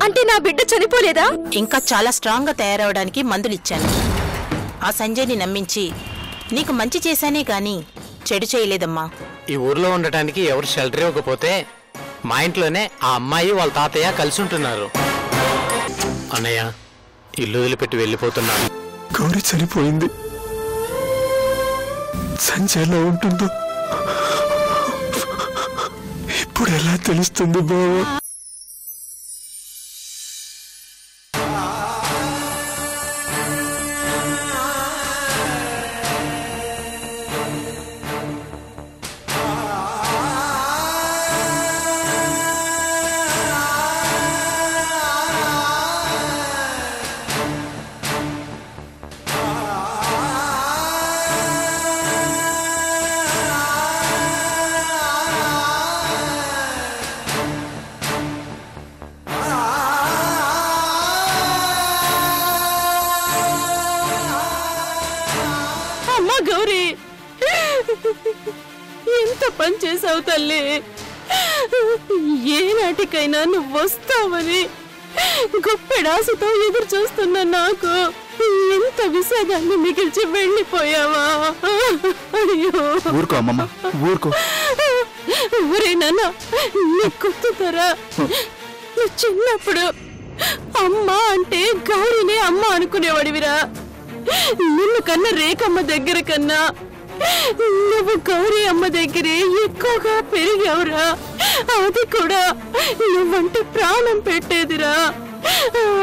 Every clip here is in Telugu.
అంటే నా బిడ్డ చనిపోలేదా? ఇంకా చాలా స్ట్రాంగ్ గా తయారవడానికి మందులిచ్చాను. ఆ సంజయ్ని నమ్మించి నీకు మంచి చేశానే గాని చెడు చేయలేదమ్మా. ఈ ఊర్లో ఉండటానికి ఎవరు షెల్టర్ ఇవ్వకపోతే మా ఇంట్లోనే ఆ అమ్మాయి వాళ్ళ తాతయ్య కలిసి ఉంటున్నారు. అన్నయ్య, ఇల్లు వదిలిపెట్టి వెళ్ళిపోతున్నాను. గౌరీ చనిపోయింది. సంజయ్లో ఉంటుందో ఇప్పుడు ఎలా తెలుస్తుంది బావా? గౌరీ, ఎంత పని చేసావు తల్లి. ఏనాటికైనా నువ్వు వస్తావని గొప్పెడాసుతో ఎదురు చూస్తున్నా నాకు ఎంత విషాదాన్ని మిగిల్చి వెళ్ళిపోయావా? అయ్యో ఊరుకో అమ్మమ్మ, ఊరుకో. ఊరే నాన్న, నీ గుర్తుతారా? నువ్వు చిన్నప్పుడు అమ్మ అంటే గౌరీనే అమ్మ అనుకునేవాడివిరా. నిన్ను కన్నా రేఖమ్మ దగ్గర కన్నా నువ్వు గౌరీ అమ్మ దగ్గరే ఎక్కువగా పెరిగావురా. అది కూడా నువ్వంటే ప్రాణం పెట్టేదిరా.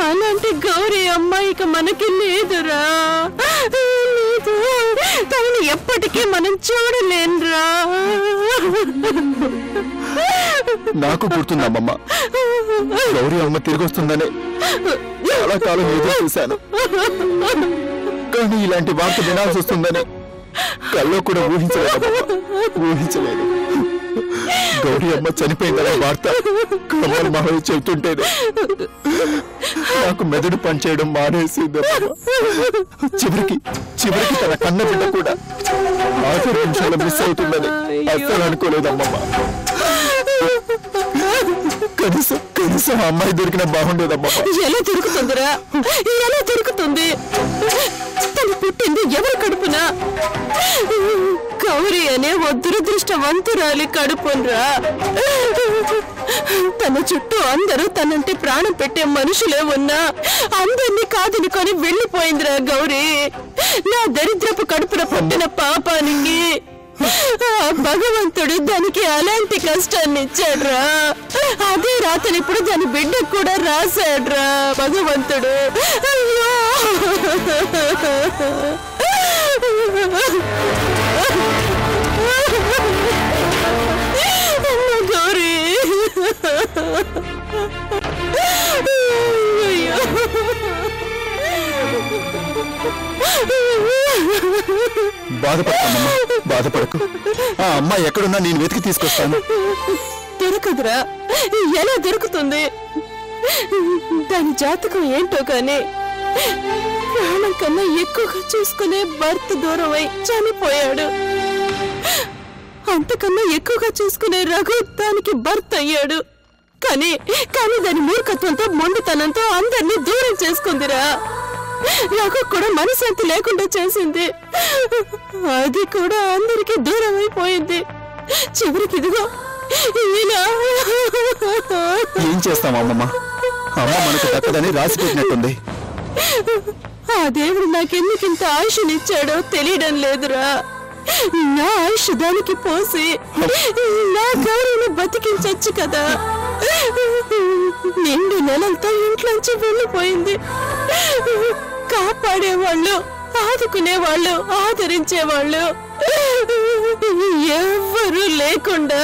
అలాంటి గౌరీ అమ్మ ఇక మనకి లేదురా. లేదు, తనని ఎప్పటికీ మనం చూడలేనురా. నాకు గుర్తుందమ్మమ్మ, గౌరీ అమ్మ తిరిగి వస్తుందనే చాలా కాలం ఎదురు చూశాను. కానీ ఇలాంటి వార్త వినాల్సి వస్తుందని కల్లో కూడా ఊహించలేదు. గౌరీ అమ్మ చనిపోయిందనే వార్త కమల్ మహల్ చెబుతుంటేనే నాకు మెదడు పనిచేయడం మానేసింది. చివరికి తన కన్న బిడ్డ కూడా ఆఖరి నిమిషాలు మిస్ అవుతుందని అస్సలు అనుకోలేదమ్మమ్మ. కనీసం అమ్మాయి దొరికినా బాగుండేదమ్మా. ఎలా దొరుకుతుందిరా? ఎలా దొరుకుతుంది? తను పుట్టింది ఎవరి కడుపున? గౌరీ అనే ఓ దురదృష్టవంతురాలి కడుపునరా. తన చుట్టూ అందరూ తనంటే ప్రాణం పెట్టే మనుషులే ఉన్నా అందరినీ కాదనుకొని వెళ్ళిపోయిందిరా గౌరీ. నా దరిద్రపు కడుపున పుట్టిన పాపానికి భగవంతుడు దానికి అలాంటి కష్టాన్ని ఇచ్చాడ్రా. అదే రాతని ఇప్పుడు దాని బిడ్డకు కూడా రాశాడ్రా భగవంతుడు. అయ్యో గౌరీ, అయ్యో బాధపడతానమ్మా, బాధపడకు. ఆ అమ్మాయి ఎక్కడున్నా నేను వెతికి తీసుకొస్తాను. దొరకదురా. ఎలా దొరుకుతుంది? దాని జాతకం ఏంటో కానీ ప్రాణం కన్నా ఎక్కువగా చూసుకునే భర్త దూరమై చనిపోయాడు. అంతకన్నా ఎక్కువగా చూసుకునే రఘు దానికి భర్త అయ్యాడు. కానీ దాని మూర్ఖత్వంతో మొండితనంతో అందరినీ దూరం చేసుకుందిరా. నాకు కూడా మనశ్శాంతి లేకుండా చేసింది. అది కూడా అందరికీ దూరం అయిపోయింది. చివరికి ఇదిగో ఏం చేస్తాం అమ్మమ్మ? అమ్మ మనకు దక్కదని రాసి పెట్టినట్టుంది. ఆ దేవుడు నాకెందుకింత ఆయుష్నిచ్చాడో తెలియడం లేదురా. నా ఆయుష్ దానికి పోసి నా గౌరవని బతికించచ్చు కదా. నిండు నెలలతో ఇంట్లోంచి వెళ్ళిపోయింది. కాపాడేవాళ్ళు, ఆదుకునేవాళ్ళు, ఆదరించేవాళ్ళు ఎవ్వరూ లేకుండా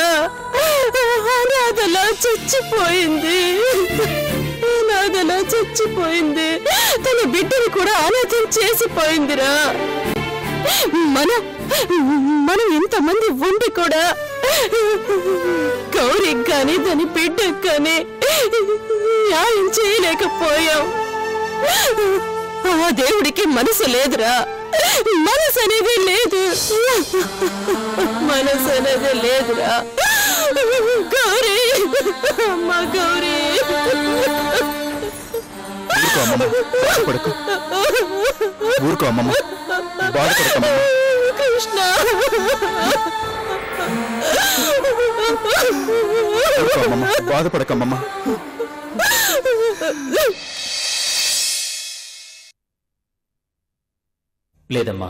అనాథలా చచ్చిపోయింది. తన బిడ్డని కూడా అనాథం చేసిపోయిందిరా. మనం ఎంతమంది ఉండి కూడా గౌరీకి కానీ దాని బిడ్డకు కానీ న్యాయం చేయలేకపోయాం. ఆ దేవుడికి మనసు లేదురా. మనసు అనేది లేదురా. గౌరీ, అమ్మ గౌరీ. అమ్మమ్మ, బాధపడకు. ఊరుకో అమ్మమ్మ, బాధపడకమ్మమ్మ. కృష్ణ, ఊరుకో అమ్మమ్మ, బాధపడకమ్మమ్మ. లేదమ్మా,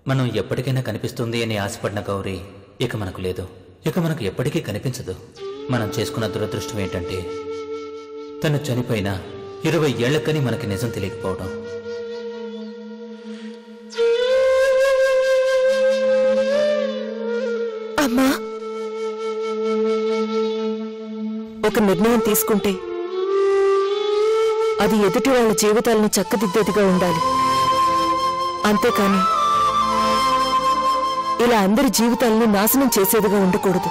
మనం ఎప్పటికైనా కనిపిస్తుంది అని ఆశపడిన గౌరీ ఇక మనకు లేదు. ఇక మనకు ఎప్పటికీ కనిపించదు. మనం చేసుకున్న దురదృష్టం ఏంటంటే తను చనిపోయినా 20 ఏళ్లకని మనకి నిజం తెలియకపోవడం. అమ్మా, ఒక నిర్ణయం తీసుకుంటే అది ఎదుటి వాళ్ళ జీవితాలను చక్కదిద్దేదిగా ఉండాలి. అంతేకాని ఇలా అందరి జీవితాలను నాశనం చేసేదిగా ఉండకూడదు.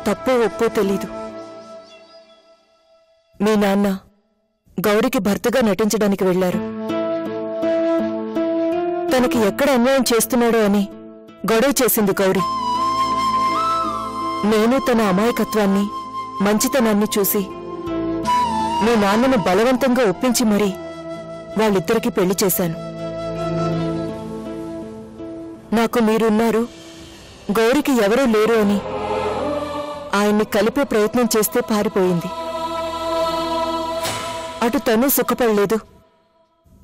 తప్పో ఒప్పో తెలీదు. మీ నాన్న గౌరికి భర్తగా నటించడానికి వెళ్లారు. తనకి ఎక్కడ అన్యాయం చేస్తున్నాడో అని గొడవ చేసింది గౌరీ. నేను తన అమాయకత్వాన్ని, మంచితనాన్ని చూసి మీ నాన్నను బలవంతంగా ఒప్పించి మరీ వాళ్ళిద్దరికీ పెళ్లి చేశాను. నాకు మీరున్నారు, గౌరికి ఎవరూ లేరు అని ఆయన్ని కలిపే ప్రయత్నం చేస్తే పారిపోయింది. అటు తను సుఖపడలేదు,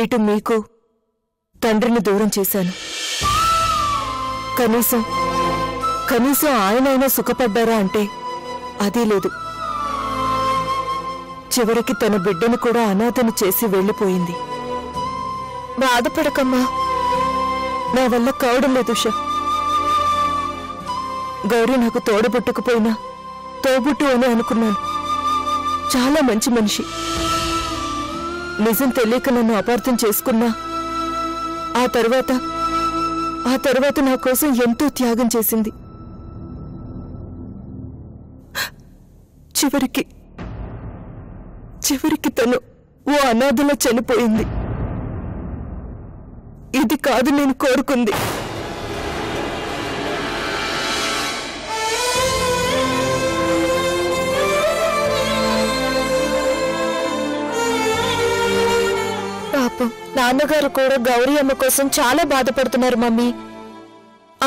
ఇటు మీకు తండ్రిని దూరం చేశాను. కనీసం ఆయనైనా సుఖపడ్డారా అంటే అదీ లేదు. చివరికి తన బిడ్డను కూడా అనాథను చేసి వెళ్లిపోయింది. బాధపడకమ్మా, నా వల్ల కావడం లేదు ఉషా. గౌరీ నాకు తోడబుట్టుకుపోయినా తోబుట్టు అని అనుకున్నాను. చాలా మంచి మనిషి. నిజం తెలియక నన్ను అపార్థం చేసుకున్నా ఆ తర్వాత నా కోసం ఎంతో త్యాగం చేసింది. చివరికి తను ఓ అనాథలో చనిపోయింది. ఇది కాదు నేను కోరుకుంది. పాపం నాన్నగారు కూడా గౌరీ అమ్మ కోసం చాలా బాధపడుతున్నారు మమ్మీ.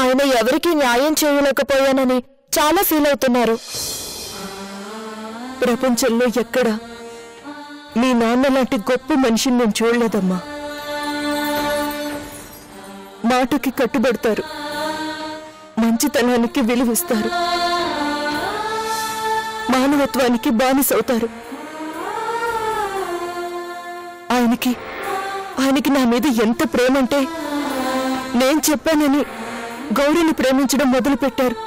ఆయన ఎవరికీ న్యాయం చేయలేకపోయానని చాలా ఫీల్ అవుతున్నారు. ప్రపంచంలో ఎక్కడ మీ నాన్న లాంటి గొప్ప మనిషిని నేను చూడలేదమ్మా. మాటకి కట్టుబడతారు, మంచితనానికి విలువిస్తారు, మానవత్వానికి బానిసవుతారు. ఆయనకి నా మీద ఎంత ప్రేమంటే నేను చెప్పానని గౌరీని ప్రేమించడం మొదలుపెట్టారు.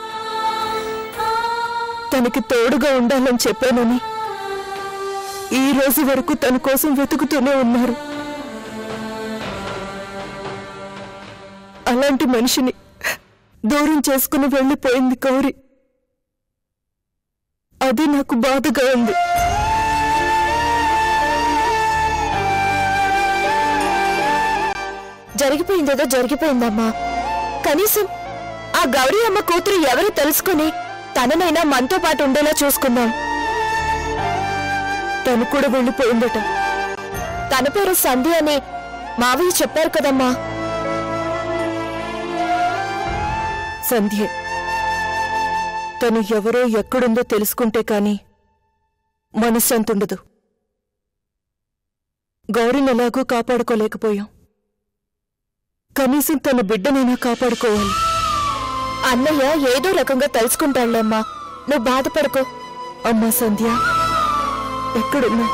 తనకి తోడుగా ఉండాలని చెప్పానని ఈ రోజు వరకు తన కోసం వెతుకుతూనే ఉన్నారు. అలాంటి మనిషిని దూరం చేసుకుని వెళ్లిపోయింది గౌరీ. అది నాకు బాధగా ఉంది. జరిగిపోయిందేదో జరిగిపోయిందమ్మా. కనీసం ఆ గౌరీ అమ్మ కూతురు ఎవరు తెలుసుకుని తననైనా మనతో పాటు ఉండేలా చూసుకుందాం. తను కూడా వెళ్ళిపోయిందట. తన పేరు సంధ్య అని మావయ్య చెప్పారు కదమ్మా. సంధ్య తను ఎవరో ఎక్కడుందో తెలుసుకుంటే కాని మనశ్శాంతుండదు. గౌరీని ఎలాగూ కాపాడుకోలేకపోయాం. కనీసం తన బిడ్డనైనా కాపాడుకోవాలి. అన్నయ్య ఏదో రకంగా తెలుసుకుంటాడులేమ్మా, నువ్వు బాధపడుకో. అమ్మా సంధ్య ఎక్కడున్నా?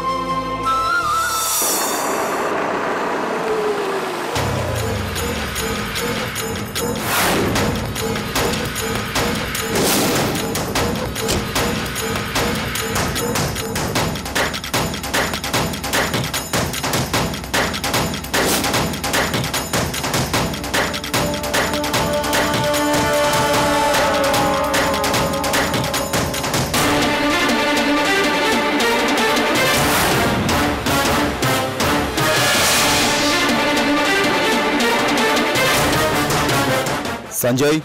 సంజయ్,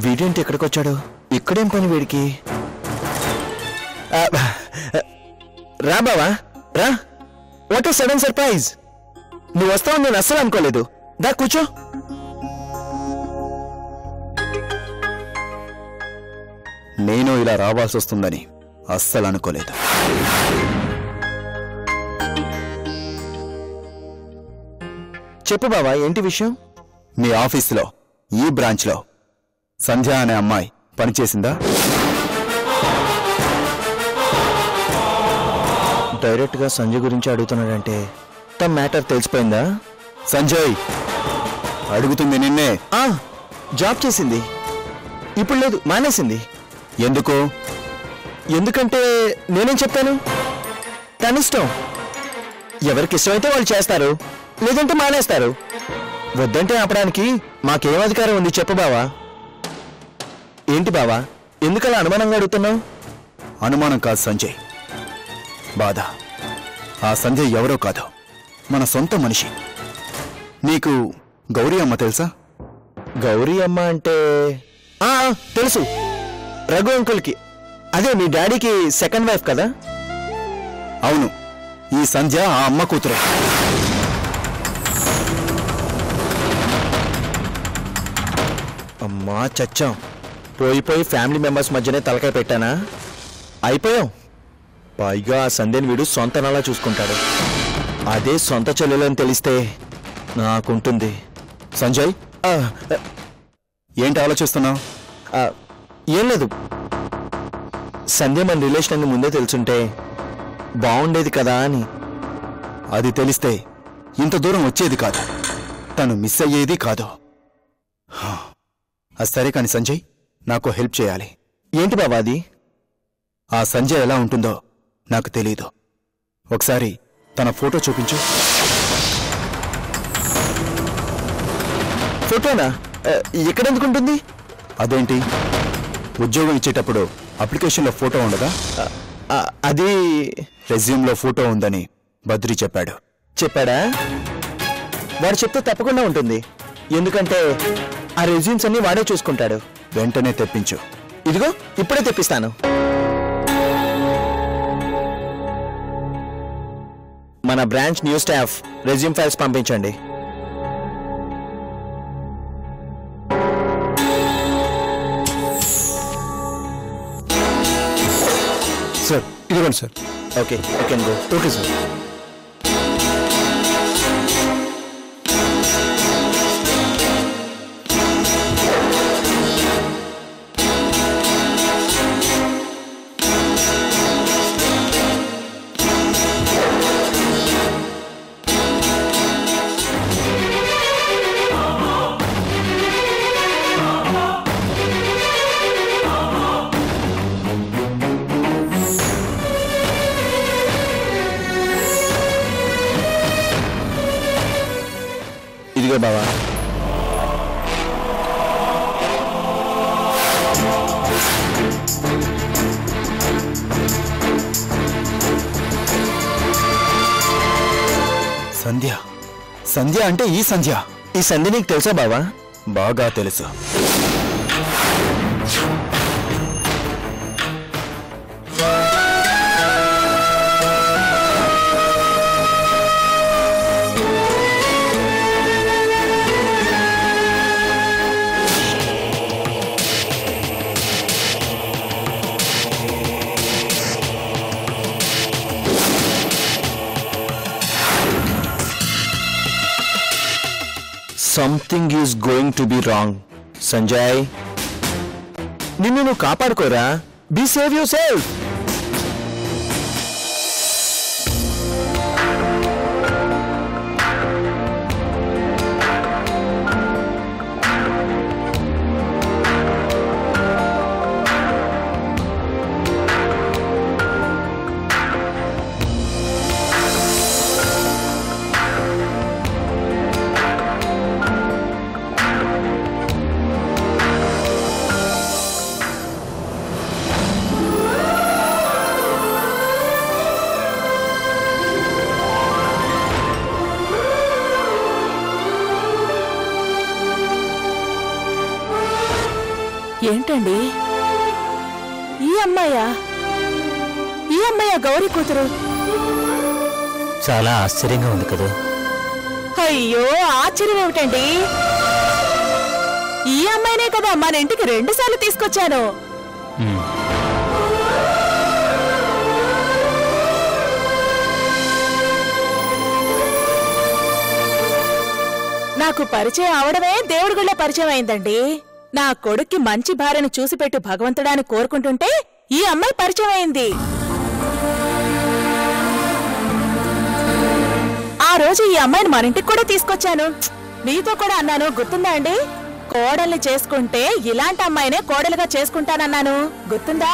వీడేంటి ఎక్కడికి వచ్చాడు? ఇక్కడేం పని వీడికి? రా బావా రా. What a sudden surprise. నువ్వు వస్తావు నేను అస్సలు అనుకోలేదు. దా కూర్చో. నేను ఇలా రావాల్సి వస్తుందని అస్సలు అనుకోలేదు. చెప్పు బావా, ఏంటి విషయం? మీ ఆఫీసులో ఈ బ్రాంచ్లో సంధ్య అనే అమ్మాయి పనిచేసిందా? డైరెక్ట్గా సంజయ్ గురించి అడుగుతున్నాడంటే తమ మ్యాటర్ తెలిసిపోయిందా? సంజయ్ అడుగుతుంది నిన్నే. జాబ్ చేసింది, ఇప్పుడు లేదు, మానేసింది. ఎందుకు? ఎందుకంటే నేనేం చెప్తాను, తన ఇష్టం. ఎవరికి ఇష్టమైతే వాళ్ళు చేస్తారు, లేదంటే మానేస్తారు. వద్దంటే ఆపడానికి మాకేం అధికారం ఉంది చెప్పు బావా. ఏంటి బావా, ఎందుకలా అనుమానంగా అడుగుతున్నావు? అనుమానం కాదు సంజయ్, బాధ. ఆ సంజయ్ ఎవరో కాదు, మన సొంత మనిషి. నీకు గౌరీ అమ్మ తెలుసా? గౌరీ అమ్మ అంటే తెలుసు, రఘు అంకుల్కి. అదే మీ డాడీకి సెకండ్ వైఫ్ కదా? అవును, ఈ సంధ్య ఆ అమ్మ కూతురు. అమ్మా చచ్చాం. పోయి ఫ్యామిలీ మెంబర్స్ మధ్యనే తలకాయ పెట్టానా? అయిపోయాం. పైగా ఆ సంధ్యని వీడు సొంతనాలా చూసుకుంటాడు. అదే సొంత చెల్లెలని తెలిస్తే నాకుంటుంది. సంజయ్ ఏంటి ఆలోచిస్తున్నావు? ఏం లేదు, సంధ్య మన రిలేషన్ అని ముందే తెలుసుంటే బాగుండేది కదా అని. అది తెలిస్తే ఇంత దూరం వచ్చేది కాదు, తను మిస్ అయ్యేది కాదు. అది సరే కాని సంజయ్, నాకు హెల్ప్ చేయాలి. ఏంటి బాబా అది? ఆ సంజయ్ ఎలా ఉంటుందో నాకు తెలీదు. ఒకసారి తన ఫోటో చూపించు. ఫోటోనా? ఎక్కడెందుకుంటుంది? అదేంటి, ఉద్యోగం ఇచ్చేటప్పుడు అప్లికేషన్లో ఫోటో ఉండదా? అది రెజ్యూమ్లో ఫోటో ఉందని బద్రి చెప్పాడు. చెప్పాడా? వాడు చెప్తే తప్పకుండా ఉంటుంది, ఎందుకంటే ఆ రెజ్యూమ్స్ అన్ని వాడే చూసుకుంటాడు. వెంటనే తెప్పించు. ఇదిగో ఇప్పుడే తెప్పిస్తాను. మన branch new staff resume files పంపించండి. సార్ ఇదిగోండి sir. Okay, you can go. Okay sir. ఇదిగో బావా. సంధ్య. సంధ్య అంటే ఈ సంధ్య. ఈ సంధ్య నీకు తెలుసా బావా? బాగా తెలుసు. Something is going to be wrong, Sanjay. నిన్ను నువ్వు కాపాడుకోరా. Be save yourself. ఏంటండి ఈ అమ్మాయా గౌరీ కూతురు? చాలా ఆశ్చర్యంగా ఉంది కదా. అయ్యో ఆశ్చర్యం ఏమిటండి, ఈ అమ్మాయినే కదా మన ఇంటికి 2 సార్లు తీసుకొచ్చాను. నాకు పరిచయం అవడమే దేవుడి గుళ్ళ పరిచయం అయిందండి. నా కొడుక్కి మంచి భార్యను చూసిపెట్టు భగవంతుడాన్ని కోరుకుంటుంటే ఈ అమ్మాయి పరిచయం అయింది. ఆ రోజు ఈ అమ్మాయిని మన ఇంటికి కూడా తీసుకొచ్చాను. మీతో కూడా అన్నాను, గుర్తుందా అండి? కోడల్ని చేసుకుంటే ఇలాంటి అమ్మాయినే కోడలుగా చేసుకుంటానన్నాను, గుర్తుందా?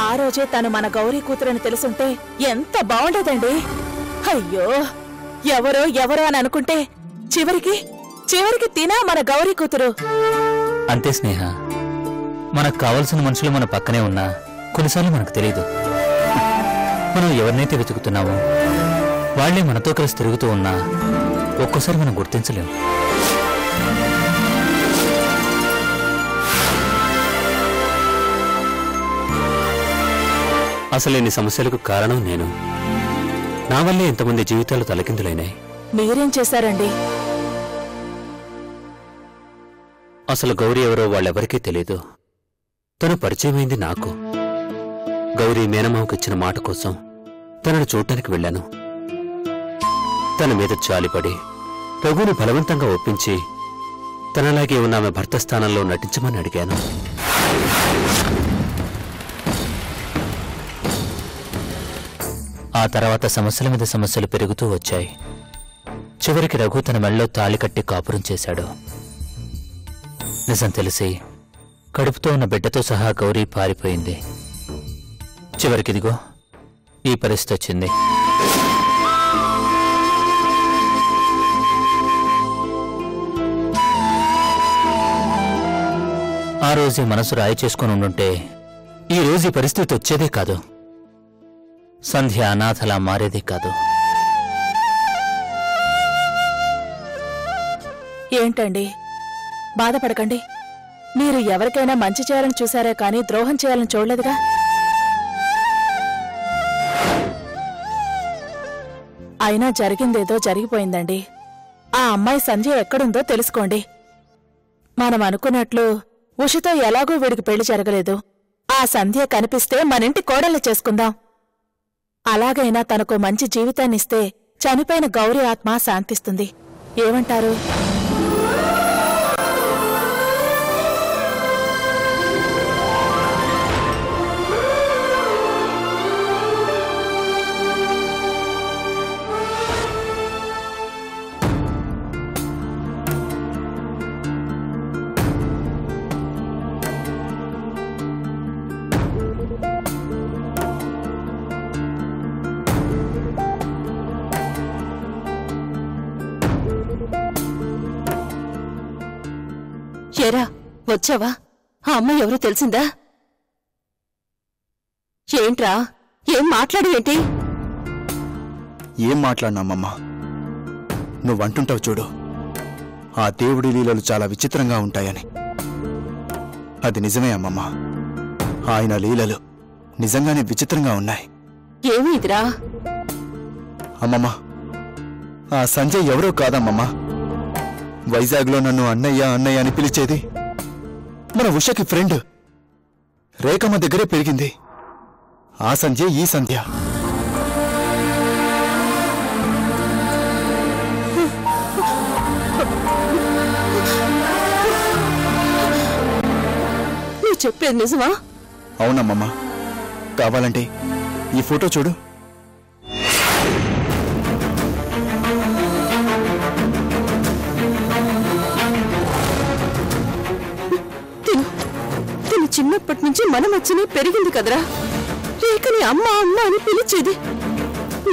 ఆ రోజే తను మన గౌరీ కూతురని తెలుసుంటే ఎంత బాగుండేదండి. అయ్యో ఎవరో అని అనుకుంటే చివరికి తినా మన గౌరీ కూతురు. అంతే స్నేహ, మనకు కావలసిన మనుషులు మన పక్కనే ఉన్నా కొన్నిసార్లు మనకు తెలియదు. మనం ఎవరినైతే వెతుకుతున్నామో వాళ్లే మనతో కలిసి తిరుగుతూ ఉన్నా ఒక్కోసారి మనం గుర్తించలేము. అసలు ఇన్ని సమస్యలకు కారణం నేను. నా వల్లే ఇంతమంది జీవితాలు తలకిందులైనాయి. మీరేం చేశారండి? అసలు గౌరీ ఎవరో వాళ్ళెవరికీ తెలియదు. తను పరిచయమైంది నాకు. గౌరీ మేనమావకు ఇచ్చిన మాట కోసం తనను చూడటానికి వెళ్ళాను. తన మీద జాలిపడి రఘుని బలవంతంగా ఒప్పించి తనలాగే ఉన్న ఆమె భర్త స్థానంలో నటించమని అడిగాను. ఆ తర్వాత సమస్యల మీద సమస్యలు పెరుగుతూ వచ్చాయి. చివరికి రఘు తన మెళ్ళలో తాళి కట్టి కాపురం చేశాడు. నిజం తెలిసి కడుపుతో ఉన్న బిడ్డతో సహా గౌరీ పారిపోయింది. చివరికిదిగో ఈ పరిస్థితి వచ్చింది. ఆ రోజే మనసు రాయి చేసుకుని ఉండుంటే ఈ రోజు ఈ పరిస్థితి వచ్చేదే కాదు. సంధ్య అనాథలా మారేదే కాదు. ఏంటండి, బాధపడకండి. మీరు ఎవరికైనా మంచి చేయాలని చూశారే కానీ ద్రోహం చేయాలని చూడలేదుగా. అయినా జరిగిందేదో జరిగిపోయిందండి. ఆ అమ్మాయి సంధ్య ఎక్కడుందో తెలుసుకోండి. మనం అనుకున్నట్లు ఉషతో ఎలాగూ వీడికి పెళ్లి జరగలేదు. ఆ సంధ్య కనిపిస్తే మనింటి కోడల్ని చేసుకుందాం. అలాగైనా తనకు మంచి జీవితాన్నిస్తే చనిపోయిన గౌరీ ఆత్మ శాంతిస్తుంది. ఏమంటారు? ఏరా, వచ్చావా? ఆ అమ్మాయి ఎవరో తెలిసిందా? ఏంట్రా, ఏం మాట్లాడేంటి? ఏం మాట్లాడినామమ్మా? నువ్వంటుంటావు చూడు, ఆ దేవుడి లీలలు చాలా విచిత్రంగా ఉంటాయని. అది నిజమే అమ్మమ్మా. ఆయన లీలలు నిజంగానే విచిత్రంగా ఉన్నాయి. ఏమిదిరా? అమ్మమ్మా, ఆ సంజయ్ ఎవరో కాదమ్మమ్మా. వైజాగ్లో నన్ను అన్నయ్య అన్నయ్య అని పిలిచేది మన ఉషకి ఫ్రెండ్ రేఖమ్మ దగ్గరే పెరిగింది. ఆ సంధ్య ఈ సంధ్య. నువ్వు చెప్పేది నిజమా? అవునమ్మమ్మా. కావాలంటే ఈ ఫోటో చూడు. చిన్నప్పటి నుంచి మన మధ్యనే పెరిగింది కదరా. రేఖని అమ్మ అమ్మ అని పిలిచేది.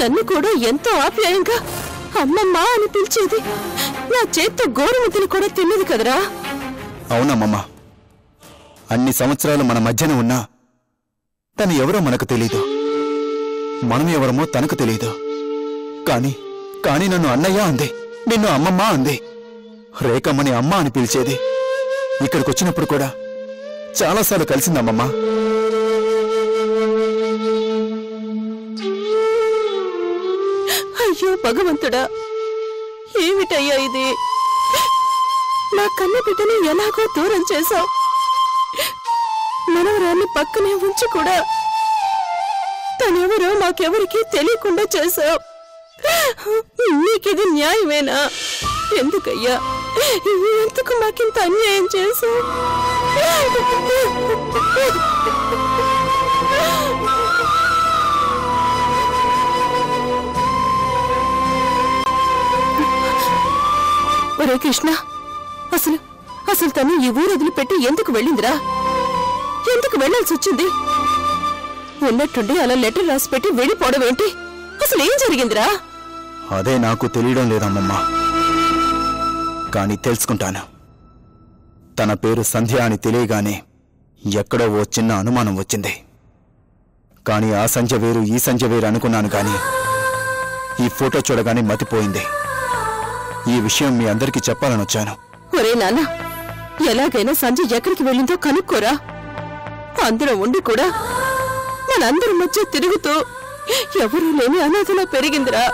నన్ను కూడా ఎంతో ఆప్యాయంగా అమ్మమ్మ అని పిలిచేది. నా చేత్తో గోరుముద్దలు కూడా తిన్నది కదరా. అవునమ్మమ్మా. అన్ని సంవత్సరాలు మన మధ్యన ఉన్నా తను ఎవరో మనకు తెలీదు, మనం ఎవరమో తనకు తెలీదు. కానీ నన్ను అన్నయ్య అంది. నిన్ను అమ్మమ్మ అంది. రేఖమ్మని అమ్మ అని పిలిచేది. ఇక్కడికి వచ్చినప్పుడు కూడా చాలాసార్లు కలిసింది అమ్మమ్మ. అయ్యో భగవంతుడా, ఏమిటయ్యా ఇది? నా కన్న బిడ్డని ఎలాగో దూరం చేశావు. మనవరాన్ని పక్కనే ఉంచి కూడా తనెవరో మాకెవరికి తెలియకుండా చేశావు. నీకిది న్యాయమేనా? ఎందుకయ్యా, ఎందుకు మాకింత అన్యాయం చేశావు? ఒరే కృష్ణ, అసలు అసలు తను ఈ ఊరు వదిలిపెట్టి ఎందుకు వెళ్ళిందిరా? ఎందుకు వెళ్లాల్సి వచ్చింది? ఉన్నట్టుండి అలా లెటర్ రాసి పెట్టి వెళ్ళిపోవడం ఏంటి? అసలు ఏం జరిగిందిరా? అదే నాకు తెలియడం లేదమ్మమ్మా. కానీ తెలుసుకుంటాను. తన పేరు సంధ్య అని తెలియగానే ఎక్కడో ఓ చిన్న అనుమానం వచ్చింది. కానీ ఆ సంధ్య వేరు ఈ సంధ్య వేరు అనుకున్నాను. కానీ ఈ ఫోటో చూడగానే మతిపోయింది. ఈ విషయం మీ అందరికీ చెప్పాలని వచ్చాను. ఒరే నాన్న, ఎలాగైనా సంజయ్ ఎక్కడికి వెళ్ళిందో కనుక్కోరా. అందరం ఉండి కూడా మనందరి మధ్య తిరుగుతూ ఎవరూ లేని అనాథలా పెరిగిందిరా.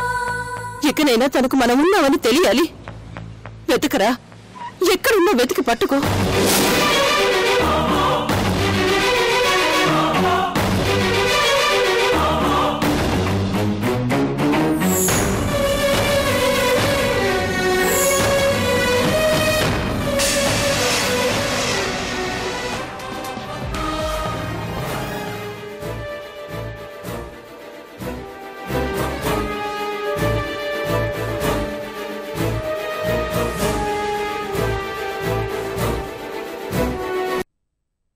ఇకనైనా తనకు మనం ఉన్నామని తెలియాలి. వెతకరా, ఎక్కడున్నా వెతికి పట్టుకో.